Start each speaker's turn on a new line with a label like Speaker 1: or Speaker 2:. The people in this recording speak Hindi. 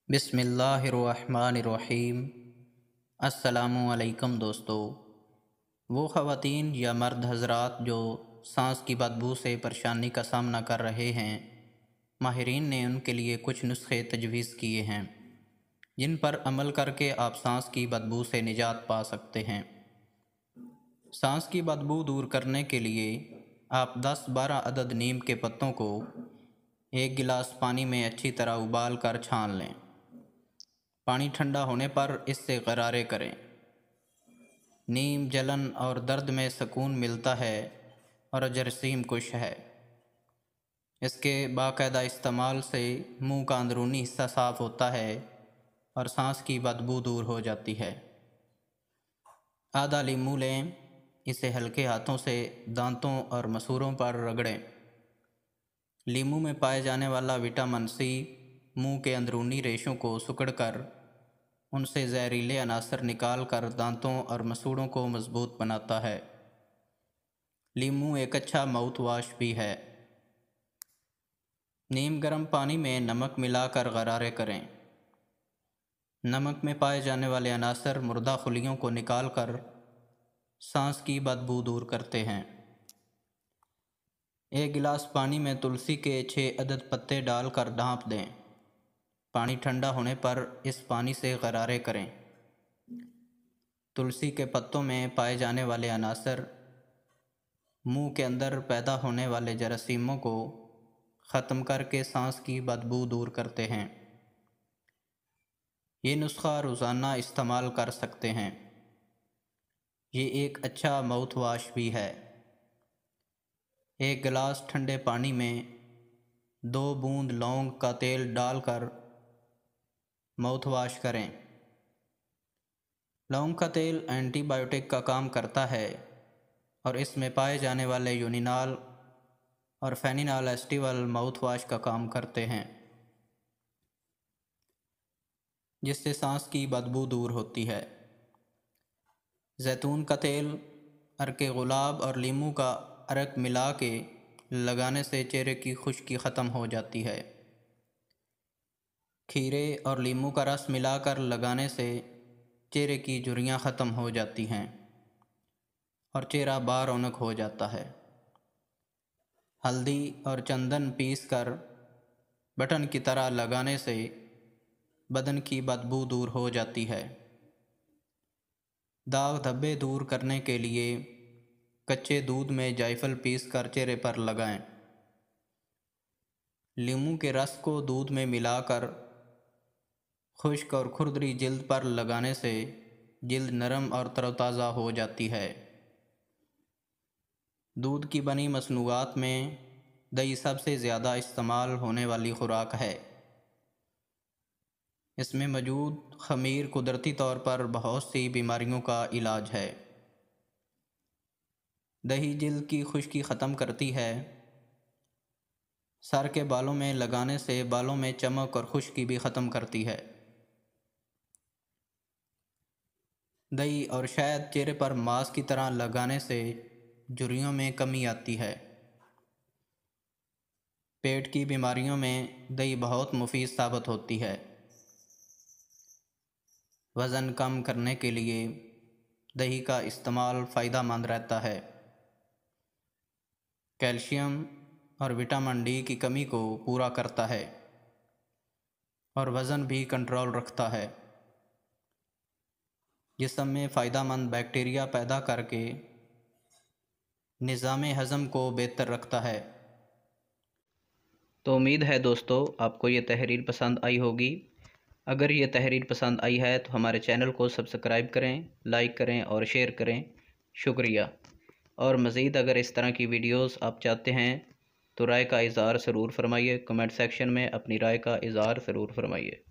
Speaker 1: बिस्मिल्लाहिर्रहमानिर्रहीम। अस्सलामुअलैकुम दोस्तों। वो ख़वातीन या मर्द हज़रात जो सांस की बदबू से परेशानी का सामना कर रहे हैं, माहिरीन ने उनके लिए कुछ नुस्खे तजवीज़ किए हैं जिन पर अमल करके आप सांस की बदबू से निजात पा सकते हैं। सांस की बदबू दूर करने के लिए आप 10-12 अदद नीम के पत्तों को एक गिलास पानी में अच्छी तरह उबाल कर छान लें। पानी ठंडा होने पर इससे गरारे करें। नीम जलन और दर्द में सुकून मिलता है और जरासीम कुश है। इसके बाकायदा इस्तेमाल से मुंह का अंदरूनी हिस्सा साफ़ होता है और सांस की बदबू दूर हो जाती है। आधा लीमू लें, इसे हल्के हाथों से दांतों और मसूड़ों पर रगड़ें। लीमू में पाए जाने वाला विटामिन सी मुंह के अंदरूनी रेशों को सिकुड़कर उनसे जहरीले अनासर निकाल कर दांतों और मसूड़ों को मजबूत बनाता है। लीमू एक अच्छा माउथ वॉश भी है। नीम गर्म पानी में नमक मिलाकर गरारे करें। नमक में पाए जाने वाले अनासर मुर्दा खुलियों को निकालकर सांस की बदबू दूर करते हैं। एक गिलास पानी में तुलसी के 6 अदद पत्ते डालकर ढाँप दें। पानी ठंडा होने पर इस पानी से गरारे करें। तुलसी के पत्तों में पाए जाने वाले अनासर मुंह के अंदर पैदा होने वाले जरासीमों को ख़त्म करके सांस की बदबू दूर करते हैं। ये नुस्खा रोज़ाना इस्तेमाल कर सकते हैं। ये एक अच्छा माउथ वॉश भी है। एक गिलास ठंडे पानी में 2 बूंद लौंग का तेल डालकर माउथ वॉश करें। लौंग का तेल एंटीबायोटिक का काम करता है और इसमें पाए जाने वाले यूनिनॉल और फेनिनॉल एस्टिवल माउथ वॉश का काम करते हैं, जिससे सांस की बदबू दूर होती है। जैतून का तेल, अर्के गुलाब और लीमू का अर्क मिला के लगाने से चेहरे की खुश्की ख़त्म हो जाती है। खीरे और लीमू का रस मिलाकर लगाने से चेहरे की झुर्रियाँ ख़त्म हो जाती हैं और चेहरा बारौनक हो जाता है। हल्दी और चंदन पीस कर बटन की तरह लगाने से बदन की बदबू दूर हो जाती है। दाग धब्बे दूर करने के लिए कच्चे दूध में जायफल पीस कर चेहरे पर लगाएं। लीमू के रस को दूध में मिलाकर खुश्क और खुरदरी जिल्द पर लगाने से जिल्द नरम और तरोताज़ा हो जाती है। दूध की बनी मसनूआत में दही सबसे ज़्यादा इस्तेमाल होने वाली खुराक है। इसमें मौजूद खमीर कुदरती तौर पर बहुत सी बीमारियों का इलाज है। दही जिल्द की खुश्की ख़त्म करती है। सर के बालों में लगाने से बालों में चमक और खुश्की भी ख़त्म करती है। दही और शहद चेहरे पर मास्क की तरह लगाने से झुर्रियों में कमी आती है। पेट की बीमारियों में दही बहुत मुफीद साबित होती है। वज़न कम करने के लिए दही का इस्तेमाल फ़ायदेमंद रहता है। कैल्शियम और विटामिन डी की कमी को पूरा करता है और वज़न भी कंट्रोल रखता है। जिस्म में फ़ायदेमंद बैक्टीरिया पैदा करके निज़ाम हज़म को बेहतर रखता है। तो उम्मीद है दोस्तों आपको ये तहरीर पसंद आई होगी। अगर ये तहरीर पसंद आई है तो हमारे चैनल को सब्सक्राइब करें, लाइक करें और शेयर करें। शुक्रिया। और मज़ीद अगर इस तरह की वीडियोस आप चाहते हैं तो राय का इज़हार ज़रूर फरमाइए। कमेंट सेक्शन में अपनी राय का इज़हार ज़रूर फरमाइए।